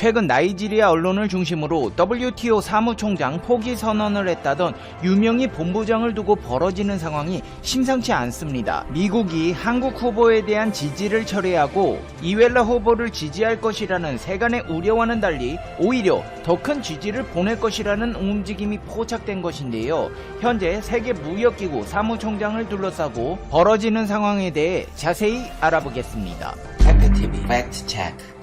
최근 나이지리아 언론을 중심으로 WTO 사무총장 포기 선언을 했다던 유명희 본부장을 두고 벌어지는 상황이 심상치 않습니다. 미국이 한국 후보에 대한 지지를 철회하고 이웰라 후보를 지지할 것이라는 세간의 우려와는 달리 오히려 더 큰 지지를 보낼 것이라는 움직임이 포착된 것인데요. 현재 세계무역기구 사무총장을 둘러싸고 벌어지는 상황에 대해 자세히 알아보겠습니다. 팩트TV 팩트체크.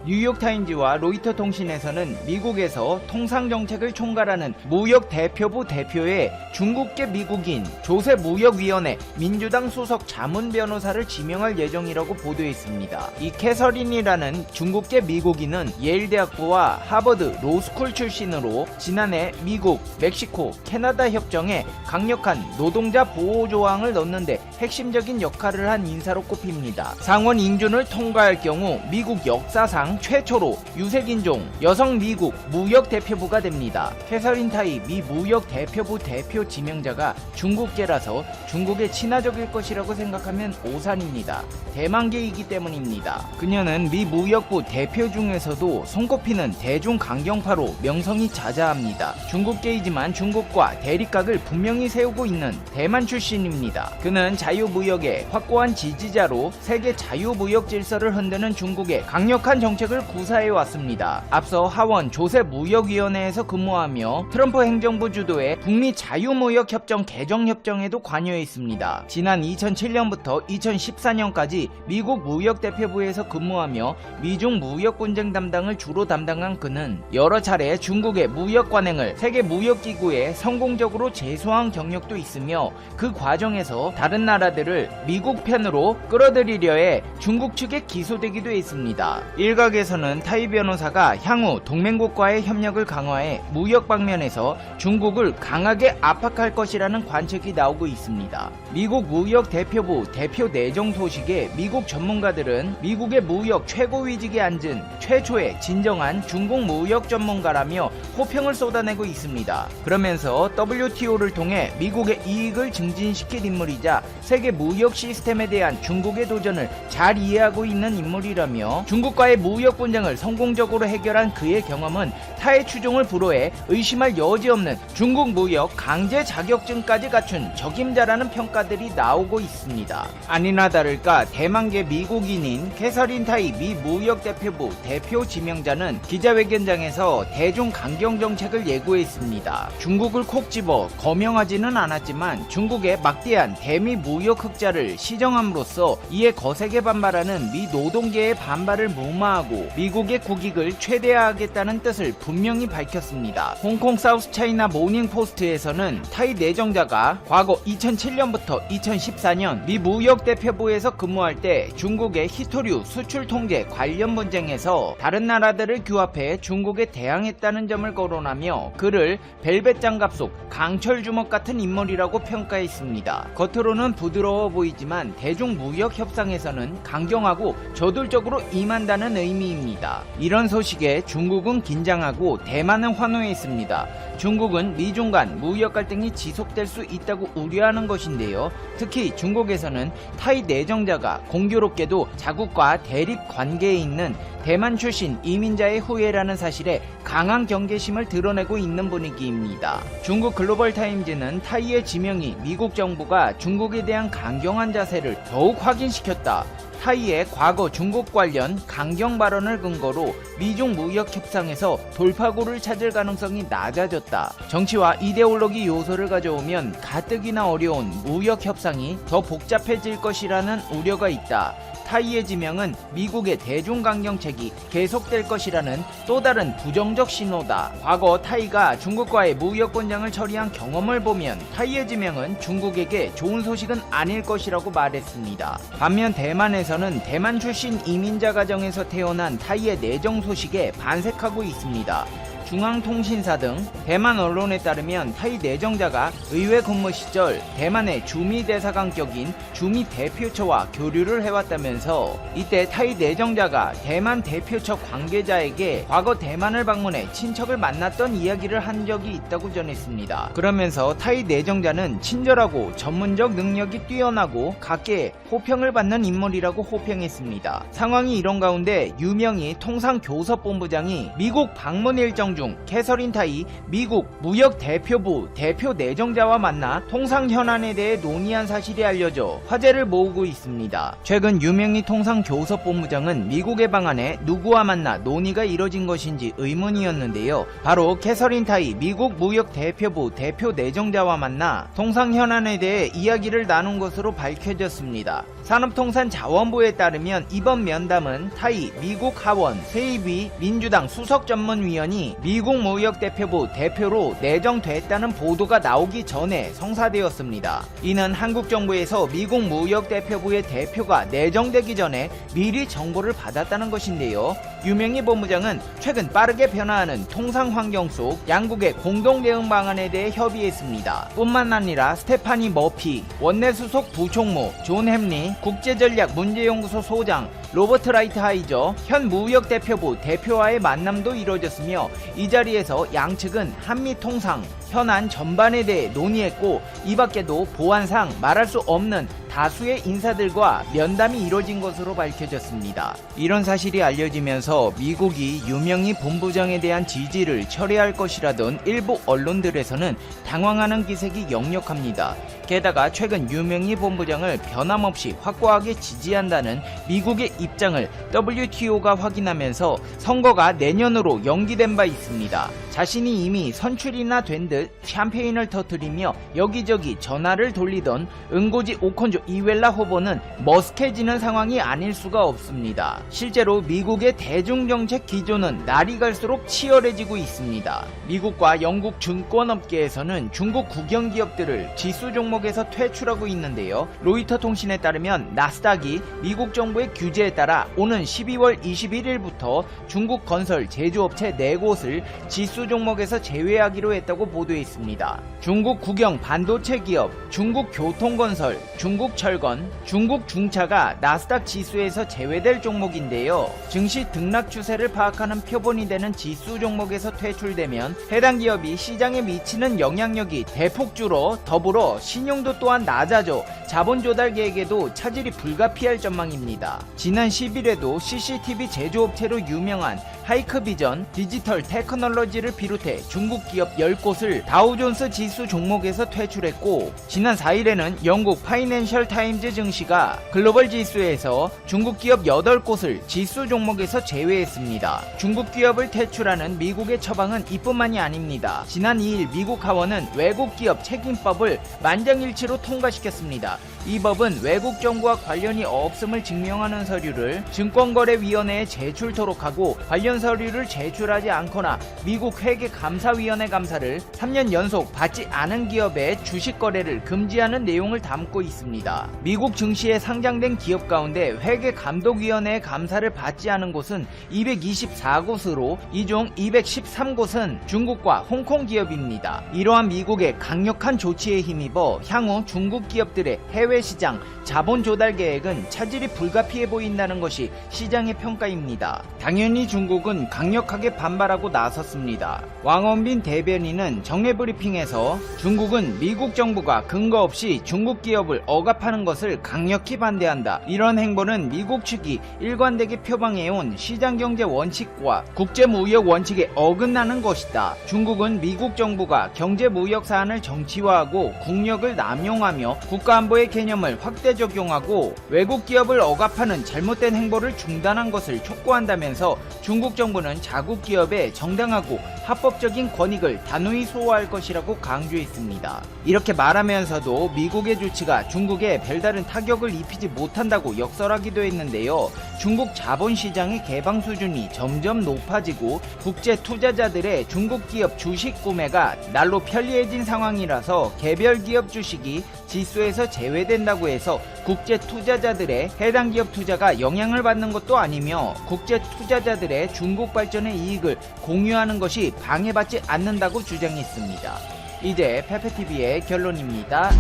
뉴욕타임즈와 로이터 통신에서는 미국에서 통상정책을 총괄하는 무역대표부 대표에 중국계 미국인 조세무역위원회 민주당 소속 자문변호사를 지명할 예정이라고 보도했습니다. 이 캐서린이라는 중국계 미국인은 예일대학부와 하버드 로스쿨 출신으로 지난해 미국, 멕시코, 캐나다 협정에 강력한 노동자 보호 조항을 넣는데 핵심적인 역할을 한 인사로 꼽힙니다. 상원 인준을 통과할 경우 미국 역사상 최초로 유색인종 여성 미국 무역대표부가 됩니다. 캐서린 타이 미 무역대표부 대표 지명자가 중국계라서 중국에 친화적일 것이라고 생각하면 오산입니다. 대만계이기 때문입니다. 그녀는 미 무역부 대표 중에서도 손꼽히는 대중 강경파로 명성이 자자합니다. 중국계이지만 중국과 대립각을 분명히 세우고 있는 대만 출신입니다. 그는 자유무역의 확고한 지지자로 세계 자유무역 질서를 흔드는 중국의 강력한 정책을 구사해왔습니다. 앞서 하원 조세무역위원회에서 근무하며 트럼프 행정부 주도의 북미 자유무역협정 개정협정에도 관여했습니다. 지난 2007년부터 2014년까지 미국 무역대표부에서 근무하며 미중 무역분쟁 담당을 주로 담당한 그는 여러 차례 중국의 무역 관행을 세계무역기구에 성공적으로 제소한 경력도 있으며 그 과정에서 다른 나라들을 미국 편으로 끌어들이려 해 중국 측에 기소되기도 했습니다. 일각에서는 타이 변호사가 향후 동맹국과의 협력을 강화해 무역 방면에서 중국을 강하게 압박할 것이라는 관측이 나오고 있습니다. 미국 무역대표부 대표 내정 소식에 미국 전문가들은 미국의 무역 최고위직에 앉은 최초의 진정한 중국 무역 전문가라며 호평을 쏟아내고 있습니다. 그러면서 WTO를 통해 미국의 이익을 증진시킬 인물이자 세계 무역 시스템에 대한 중국의 도전을 잘 이해하고 있는 인물이라며 중국과의 무역 분쟁을 성공적으로 해결한 그의 경험은 타의 추종을 불허해 의심할 여지 없는 중국 무역 강제 자격증까지 갖춘 적임자라는 평가들이 나오고 있습니다. 아니나 다를까 대만계 미국인인 캐서린 타이 미 무역대표부 대표 지명자는 기자회견장에서 대중 강경 정책을 예고했습니다. 중국을 콕 집어 거명하지는 않았지만 중국의 막대한 대미 무역 흑자를 시정함으로써 이에 거세게 반발하는 미 노동계의 반발을 무마하고 미국의 국익을 최대화하겠다는 뜻을 분명히 밝혔습니다. 홍콩 사우스차이나 모닝포스트에서는 타이 내정자가 과거 2007년부터 2014년 미 무역대표부에서 근무할 때 중국의 희토류 수출 통제 관련 분쟁에서 다른 나라들을 규합해 중국에 대항했다는 점을 거론하며 그를 벨벳 장갑 속 강철 주먹 같은 인물이라고 평가했습니다. 겉으로는 부드러워 보이지만 대중무역 협상에서는 강경하고 저돌적으로 임한다는 의미입니다. 이런 소식에 중국은 긴장하고 대만은 환호했습니다. 중국은 미중 간 무역 갈등이 지속될 수 있다고 우려하는 것인데요. 특히 중국에서는 타이 내정자가 공교롭게도 자국과 대립 관계에 있는 대만 출신 이민자의 후예라는 사실에 강한 경계심을 드러내고 있는 분위기입니다. 중국 글로벌 타임즈는 타이의 지명이 미국 정부가 중국에 대한 강경한 자세를 더욱 확인시켰다. 타이의 과거 중국 관련 강경 발언을 근거로 미중 무역 협상에서 돌파구를 찾을 가능성이 낮아졌다. 정치와 이데올로기 요소를 가져오면 가뜩이나 어려운 무역 협상이 더 복잡해질 것이라는 우려가 있다. 타이의 지명은 미국의 대중 강경책이 계속될 것이라는 또 다른 부정적 신호다. 과거 타이가 중국과의 무역 분쟁을 처리한 경험을 보면 타이의 지명은 중국에게 좋은 소식은 아닐 것이라고 말했습니다. 반면 대만에서는 대만 출신 이민자 가정에서 태어난 타이의 내정 소식에 반색하고 있습니다. 중앙통신사 등 대만 언론에 따르면 타이 내정자가 의회 근무 시절 대만의 주미 대사관격인 주미 대표처와 교류를 해왔다면서 이때 타이 내정자가 대만 대표처 관계자에게 과거 대만을 방문해 친척을 만났던 이야기를 한 적이 있다고 전했습니다. 그러면서 타이 내정자는 친절하고 전문적 능력이 뛰어나고 각계에 호평을 받는 인물이라고 호평했습니다. 상황이 이런 가운데 유명희 통상교섭본부장이 미국 방문 일정 중 캐서린 타이 미국 무역대표부 대표 내정자와 만나 통상 현안에 대해 논의한 사실이 알려져 화제를 모으고 있습니다. 최근 유명희 통상교섭본부장은 미국의 방안에 누구와 만나 논의가 이뤄진 것인지 의문이었는데요. 바로 캐서린 타이 미국 무역대표부 대표 내정자와 만나 통상 현안에 대해 이야기를 나눈 것으로 밝혀졌습니다. 산업통상자원부에 따르면 이번 면담은 타이 미국 하원 세이비 민주당 수석전문위원이 미국 무역대표부 대표로 내정됐다는 보도가 나오기 전에 성사되었습니다. 이는 한국 정부에서 미국 무역대표부의 대표가 내정되기 전에 미리 정보를 받았다는 것인데요. 유명희 본부장은 최근 빠르게 변화하는 통상환경 속 양국의 공동대응 방안에 대해 협의했습니다. 뿐만 아니라 스테파니 머피 원내수석 부총무, 존 햄리 국제전략문제연구소 소장, 로버트 라이트 하이저 현 무역대표부 대표와의 만남도 이뤄졌으며 이 자리에서 양측은 한미 통상 현안 전반에 대해 논의했고 이 밖에도 보안상 말할 수 없는 다수의 인사들과 면담이 이뤄진 것으로 밝혀졌습니다. 이런 사실이 알려지면서 미국이 유명희 본부장에 대한 지지를 철회할 것이라던 일부 언론들에서는 당황하는 기색이 역력합니다. 게다가 최근 유명희 본부장을 변함없이 확고하게 지지한다는 미국의 입장을 WTO가 확인하면서 선거가 내년으로 연기된 바 있습니다. 자신이 이미 선출이나 된 듯 샴페인을 터뜨리며 여기저기 전화를 돌리던 응고지 오콘조 이웰라 후보는 머쓱해지는 상황이 아닐 수가 없습니다. 실제로 미국의 대중정책 기조는 날이 갈수록 치열해지고 있습니다. 미국과 영국 증권업계에서는 중국 국영기업들을 지수 종목에서 퇴출하고 있는데요. 로이터 통신에 따르면 나스닥이 미국 정부의 규제에 따라 오는 12월 21일부터 중국 건설 제조업체 4곳을 지수 종목에서 제외하기로 했다고 보도했습니다. 중국 국영 반도체 기업, 중국 교통건설, 중국 철건, 중국 중차가 나스닥 지수에서 제외될 종목인데요. 증시 등락 추세를 파악하는 표본이 되는 지수 종목에서 퇴출되면 해당 기업이 시장에 미치는 영향력이 대폭 줄어 더불어 신용도 또한 낮아져 자본 조달 계획에도 차질이 불가피할 전망입니다. 지난 10일에도 CCTV 제조업체로 유명한 하이크비전 디지털 테크놀로지를 비롯해 중국 기업 10곳을 다우존스 지수 종목에서 퇴출했고 지난 4일에는 영국 파이낸셜 타임즈 증시가 글로벌 지수에서 중국 기업 8곳을 지수 종목에서 제외했습니다. 중국 기업을 퇴출하는 미국의 처방은 이뿐만이 아닙니다. 지난 2일 미국 하원은 외국 기업 책임법을 만장일치로 통과시켰습니다. 이 법은 외국 정부와 관련이 없음을 증명하는 서류를 증권거래위원회에 제출토록 하고 관련 서류를 제출하지 않거나 미국 회계감사위원회 감사를 3년 연속 받지 않은 기업의 주식 거래를 금지하는 내용을 담고 있습니다. 미국 증시에 상장된 기업 가운데 회계감독위원회의 감사를 받지 않은 곳은 224곳으로 이 중 213곳은 중국과 홍콩 기업입니다. 이러한 미국의 강력한 조치에 힘입어 향후 중국 기업들의 해외 시장 자본 조달 계획은 차질이 불가피해 보인다는 것이 시장의 평가입니다. 당연히 중국은 강력하게 반발하고 나섰습니다. 왕원빈 대변인은 정례 브리핑에서 중국은 미국 정부가 근거 없이 중국 기업을 억압하는 것을 강력히 반대한다. 이런 행보는 미국 측이 일관되게 표방해온 시장경제 원칙과 국제무역 원칙에 어긋나는 것이다. 중국은 미국 정부가 경제무역 사안을 정치화하고 국력을 남용하며 국가안보의 개념을 확대 적용하고 외국 기업을 억압하는 잘못된 행보를 중단한 것을 촉구한다면서 중국 정부는 자국 기업의 정당하고 합법적인 권익을 단호히 수호할 것이라고 강조했습니다. 이렇게 말하면서도 미국의 조치가 중국에 별다른 타격을 입히지 못한다고 역설하기도 했는데요. 중국 자본시장의 개방 수준이 점점 높아지고 국제 투자자들의 중국 기업 주식 구매가 날로 편리해진 상황이라서 개별 기업 주식이 지수에서 제외된다고 해서 국제 투자자들의 해당 기업 투자가 우리가 영향을 받는 것도 아니며 국제 투자자들의 중국 발전의 이익을 공유하는 것이 방해받지 않는다고 주장했습니다. 이제 페페TV의 결론입니다.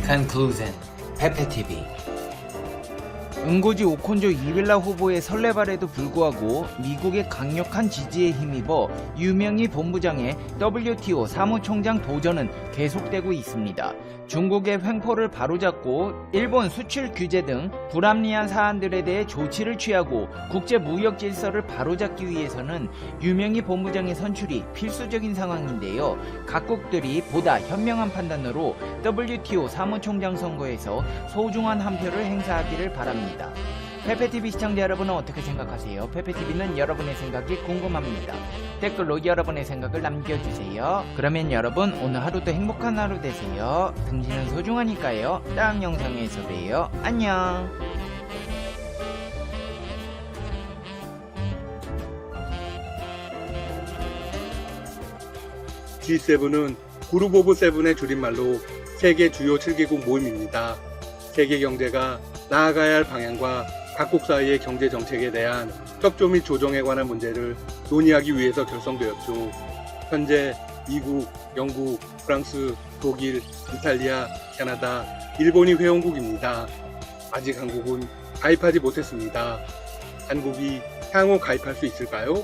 Conclusion. Pepe TV. 응고지 오콘조 이빌라 후보의 설레발에도 불구하고 미국의 강력한 지지에 힘입어 유명희 본부장의 WTO 사무총장 도전은 계속되고 있습니다. 중국의 횡포를 바로잡고 일본 수출 규제 등 불합리한 사안들에 대해 조치를 취하고 국제 무역 질서를 바로잡기 위해서는 유명희 본부장의 선출이 필수적인 상황인데요. 각국들이 보다 현명한 판단으로 WTO 사무총장 선거에서 소중한 한 표를 행사하기를 바랍니다. 페페TV 시청자 여러분은 어떻게 생각하세요? 페페TV는 여러분의 생각이 궁금합니다. 댓글로 여러분의 생각을 남겨주세요. 그러면 여러분 오늘 하루도 행복한 하루 되세요. 당신은 소중하니까요. 다음 영상에서 봬요. 안녕. G7은 그룹 오브 세븐의 줄임말로 세계 주요 7개국 모임입니다. 세계 경제가 나아가야 할 방향과 각국 사이의 경제 정책에 대한 협조 및 조정에 관한 문제를 논의하기 위해서 결성되었죠. 현재 미국, 영국, 프랑스, 독일, 이탈리아, 캐나다, 일본이 회원국입니다. 아직 한국은 가입하지 못했습니다. 한국이 향후 가입할 수 있을까요?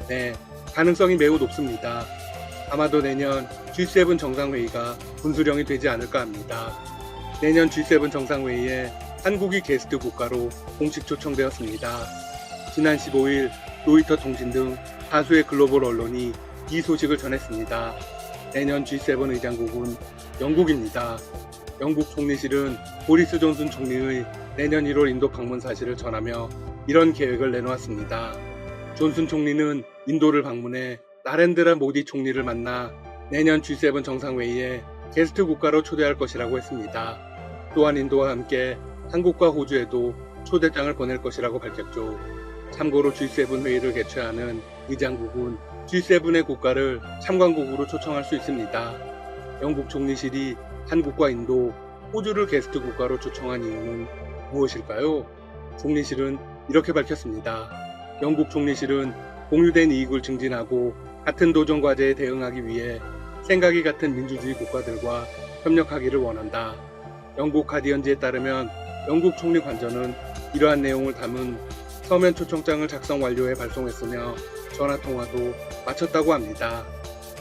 네, 가능성이 매우 높습니다. 아마도 내년 G7 정상회의가 분수령이 되지 않을까 합니다. 내년 G7 정상회의에 한국이 게스트 국가로 공식 초청되었습니다. 지난 15일 로이터 통신 등 다수의 글로벌 언론이 이 소식을 전했습니다. 내년 G7 의장국은 영국입니다. 영국 총리실은 보리스 존슨 총리의 내년 1월 인도 방문 사실을 전하며 이런 계획을 내놓았습니다. 존슨 총리는 인도를 방문해 나렌드라 모디 총리를 만나 내년 G7 정상회의에 게스트 국가로 초대할 것이라고 했습니다. 또한 인도와 함께 한국과 호주에도 초대장을 보낼 것이라고 밝혔죠. 참고로 G7 회의를 개최하는 의장국은 G7의 국가를 참관국으로 초청할 수 있습니다. 영국 총리실이 한국과 인도, 호주를 게스트 국가로 초청한 이유는 무엇일까요? 총리실은 이렇게 밝혔습니다. 영국 총리실은 공유된 이익을 증진하고 같은 도전 과제에 대응하기 위해 생각이 같은 민주주의 국가들과 협력하기를 원한다. 영국 가디언지에 따르면 영국 총리 관저는 이러한 내용을 담은 서면 초청장을 작성 완료해 발송했으며 전화통화도 마쳤다고 합니다.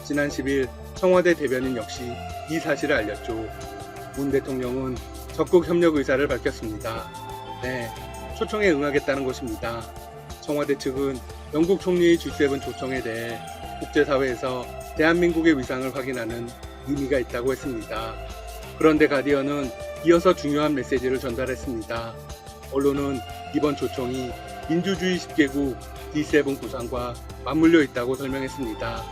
지난 10일 청와대 대변인 역시 이 사실을 알렸죠. 문 대통령은 적극 협력 의사를 밝혔습니다. 네, 초청에 응하겠다는 것입니다. 청와대 측은 영국 총리의 G7 초청에 대해 국제사회에서 대한민국의 위상을 확인하는 의미가 있다고 했습니다. 그런데 가디언은 이어서 중요한 메시지를 전달했습니다. 언론은 이번 초청이 민주주의 10개국 G7 구상과 맞물려 있다고 설명했습니다.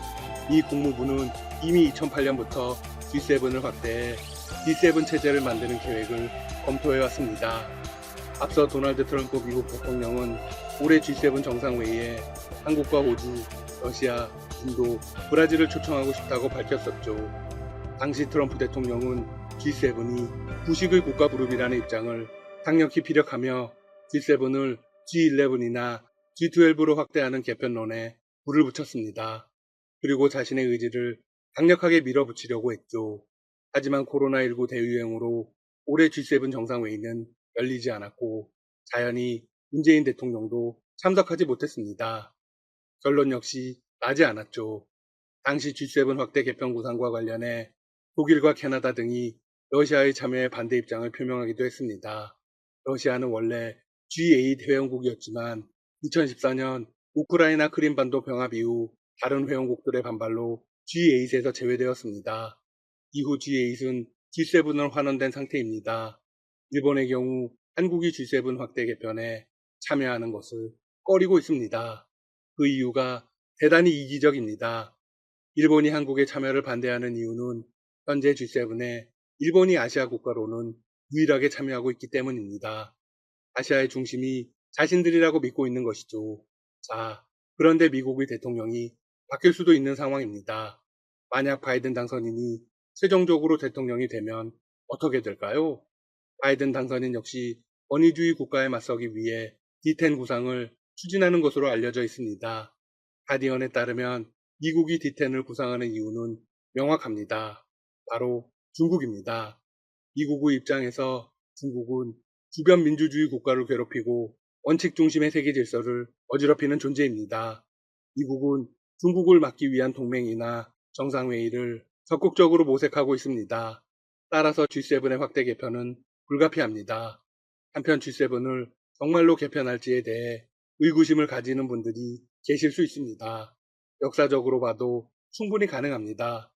미 국무부는 이미 2008년부터 G7을 확대해 G7 체제를 만드는 계획을 검토해왔습니다. 앞서 도널드 트럼프 미국 대통령은 올해 G7 정상회의에 한국과 호주, 러시아, 인도, 브라질을 초청하고 싶다고 밝혔었죠. 당시 트럼프 대통령은 G7이 구식의 국가 그룹이라는 입장을 강력히 피력하며 G7을 G11이나 G12로 확대하는 개편론에 불을 붙였습니다. 그리고 자신의 의지를 강력하게 밀어붙이려고 했죠. 하지만 코로나19 대유행으로 올해 G7 정상회의는 열리지 않았고 자연히 문재인 대통령도 참석하지 못했습니다. 결론 역시 나지 않았죠. 당시 G7 확대 개편 구상과 관련해 독일과 캐나다 등이 러시아의 참여에 반대 입장을 표명하기도 했습니다. 러시아는 원래 G8 회원국이었지만 2014년 우크라이나 크림반도 병합 이후 다른 회원국들의 반발로 G8에서 제외되었습니다. 이후 G8은 G7으로 환원된 상태입니다. 일본의 경우 한국이 G7 확대 개편에 참여하는 것을 꺼리고 있습니다. 그 이유가 대단히 이기적입니다. 일본이 한국의 참여를 반대하는 이유는 현재 G7에 일본이 아시아 국가로는 유일하게 참여하고 있기 때문입니다. 아시아의 중심이 자신들이라고 믿고 있는 것이죠. 자, 그런데 미국의 대통령이 바뀔 수도 있는 상황입니다. 만약 바이든 당선인이 최종적으로 대통령이 되면 어떻게 될까요? 바이든 당선인 역시 권위주의 국가에 맞서기 위해 D10 구상을 추진하는 것으로 알려져 있습니다. 가디언에 따르면 미국이 D10을 구상하는 이유는 명확합니다. 바로 중국입니다. 미국의 입장에서 중국은 주변 민주주의 국가를 괴롭히고 원칙 중심의 세계 질서를 어지럽히는 존재입니다. 미국은 중국을 막기 위한 동맹이나 정상회의를 적극적으로 모색하고 있습니다. 따라서 G7의 확대 개편은 불가피합니다. 한편 G7을 정말로 개편할지에 대해 의구심을 가지는 분들이 계실 수 있습니다. 역사적으로 봐도 충분히 가능합니다.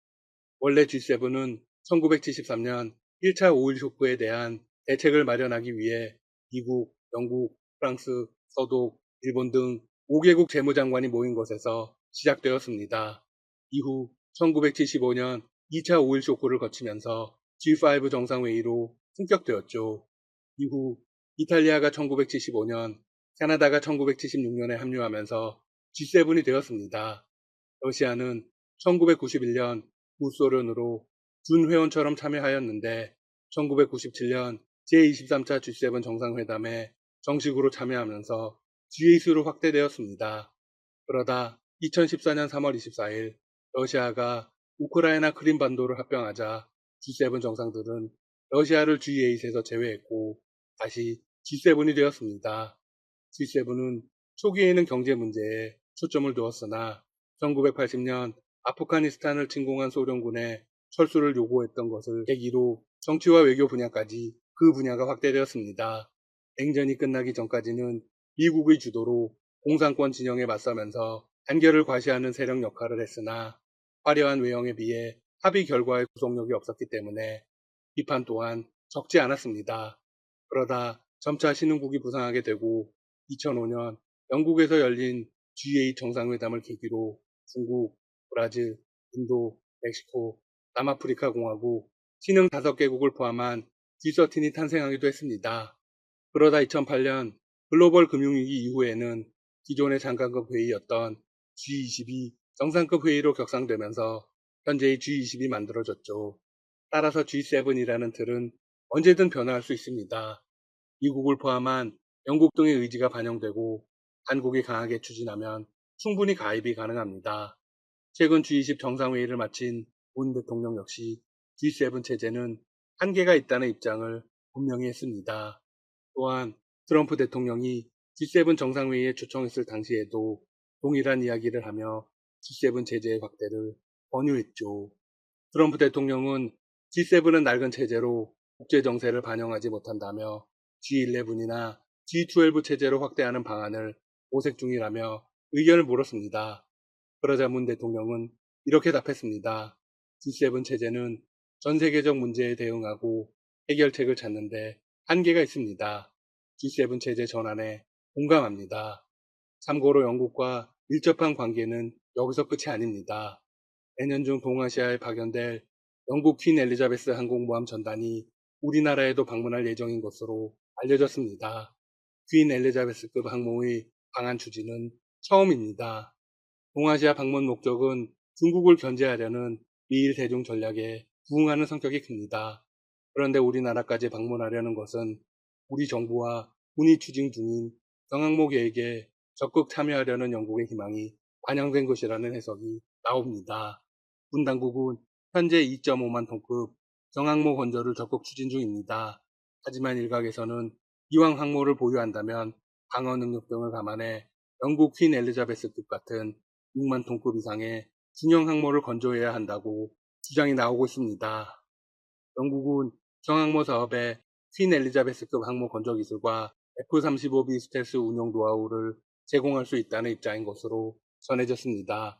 원래 G7은 1973년 1차 오일 쇼크에 대한 대책을 마련하기 위해 미국, 영국, 프랑스, 서독, 일본 등 5개국 재무장관이 모인 것에서 시작되었습니다. 이후 1975년 2차 오일 쇼크를 거치면서 G5 정상회의로 승격되었죠. 이후 이탈리아가 1975년, 캐나다가 1976년에 합류하면서 G7이 되었습니다. 러시아는 1991년 구소련으로 준회원처럼 참여하였는데 1997년 제23차 G7 정상회담에 정식으로 참여하면서 G8으로 확대되었습니다. 그러다 2014년 3월 24일 러시아가 우크라이나 크림반도를 합병하자 G7 정상들은 러시아를 G8에서 제외했고 다시 G7이 되었습니다. G7은 초기에는 경제 문제에 초점을 두었으나 1980년 아프가니스탄을 침공한 소련군의 철수를 요구했던 것을 계기로 정치와 외교 분야까지 그 분야가 확대되었습니다. 냉전이 끝나기 전까지는 미국의 주도로 공산권 진영에 맞서면서 단결을 과시하는 세력 역할을 했으나 화려한 외형에 비해 합의 결과의 구속력이 없었기 때문에 비판 또한 적지 않았습니다. 그러다 점차 신흥국이 부상하게 되고 2005년 영국에서 열린 G8 정상회담을 계기로 중국, 브라질, 인도, 멕시코, 남아프리카 공화국, 신흥 5개국을 포함한 G13이 탄생하기도 했습니다. 그러다 2008년 글로벌 금융위기 이후에는 기존의 장관급 회의였던 G20이 정상급 회의로 격상되면서 현재의 G20이 만들어졌죠. 따라서 G7이라는 틀은 언제든 변화할 수 있습니다. 미국을 포함한 영국 등의 의지가 반영되고 한국이 강하게 추진하면 충분히 가입이 가능합니다. 최근 G20 정상회의를 마친 문 대통령 역시 G7 체제는 한계가 있다는 입장을 분명히 했습니다. 또한 트럼프 대통령이 G7 정상회의에 초청했을 당시에도 동일한 이야기를 하며 G7 체제의 확대를 권유했죠. 트럼프 대통령은 G7은 낡은 체제로 국제 정세를 반영하지 못한다며 G11이나 G12 체제로 확대하는 방안을 모색 중이라며 의견을 물었습니다. 그러자 문 대통령은 이렇게 답했습니다. G7 체제는 전 세계적 문제에 대응하고 해결책을 찾는데 한계가 있습니다. G7 체제 전환에 공감합니다. 참고로 영국과 밀접한 관계는 여기서 끝이 아닙니다. 내년 중 동아시아에 파견될 영국 퀸 엘리자베스 항공모함 전단이 우리나라에도 방문할 예정인 것으로 알려졌습니다. 퀸 엘리자베스급 항모의 방한 추진은 처음입니다. 동아시아 방문 목적은 중국을 견제하려는 미일 대중 전략에 부응하는 성격이 큽니다. 그런데 우리나라까지 방문하려는 것은 우리 정부와 군이 추진 중인 경항모 계획에 적극 참여하려는 영국의 희망이 반영된 것이라는 해석이 나옵니다. 군 당국은 현재 2.5만 톤급 경항모 건조를 적극 추진 중입니다. 하지만 일각에서는 이왕 항모를 보유한다면 방어 능력 등을 감안해 영국 퀸 엘리자베스급 같은 6만 톤급 이상의 중형 항모를 건조해야 한다고 주장이 나오고 있습니다. 영국은 경항모 사업에 퀸 엘리자베스급 항모 건조 기술과 F-35B 스텔스 운용 노하우를 제공할 수 있다는 입장인 것으로 전해졌습니다.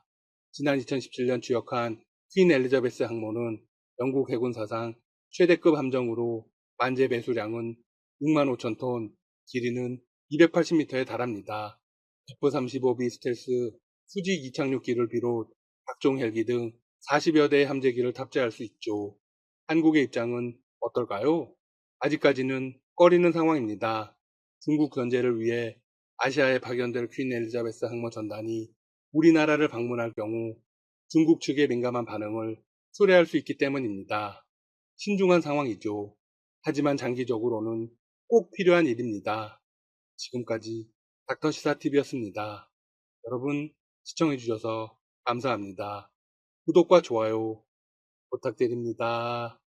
지난 2017년 주역한 퀸 엘리자베스 항모는 영국 해군 사상 최대급 함정으로 만재 배수량은 6만 5천 톤, 길이는 280m에 달합니다. F-35B 스텔스 수직 이착륙기를 비롯 각종 헬기 등 40여 대의 함재기를 탑재할 수 있죠. 한국의 입장은 어떨까요? 아직까지는 꺼리는 상황입니다. 중국 견제를 위해 아시아에 파견될 퀸 엘리자베스 항모 전단이 우리나라를 방문할 경우 중국 측의 민감한 반응을 초래할 수 있기 때문입니다. 신중한 상황이죠. 하지만 장기적으로는 꼭 필요한 일입니다. 지금까지 닥터시사TV였습니다. 여러분 시청해주셔서 감사합니다. 구독과 좋아요 부탁드립니다.